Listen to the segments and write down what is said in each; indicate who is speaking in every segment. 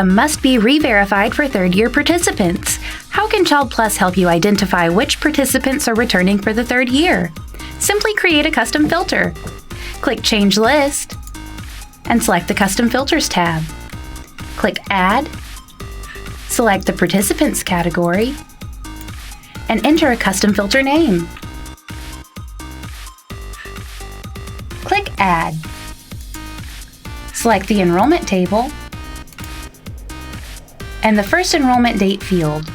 Speaker 1: income must be re-verified for third-year participants. How can ChildPlus help you identify which participants are returning for the third year? Simply create a custom filter. Click Change List and select the Custom Filters tab. Click Add, select the Participants category, and enter a custom filter name. Click Add. Select the enrollment table and the first enrollment date field.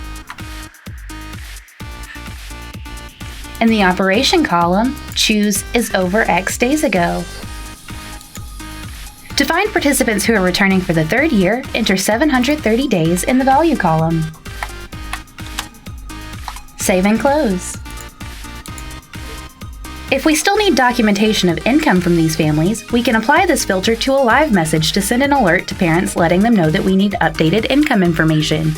Speaker 1: In the operation column, choose Is over X days ago. To find participants who are returning for the third year, enter 730 days in the value column. Save and close. If we still need documentation of income from these families, we can apply this filter to a live message to send an alert to parents letting them know that we need updated income information.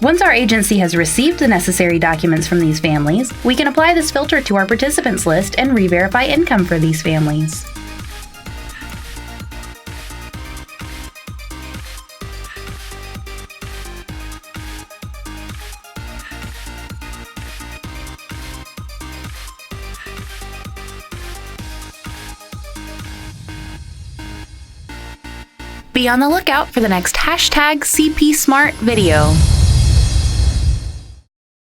Speaker 1: Once our agency has received the necessary documents from these families, we can apply this filter to our participants list and re-verify income for these families. Be on the lookout for the next #CPsmart video.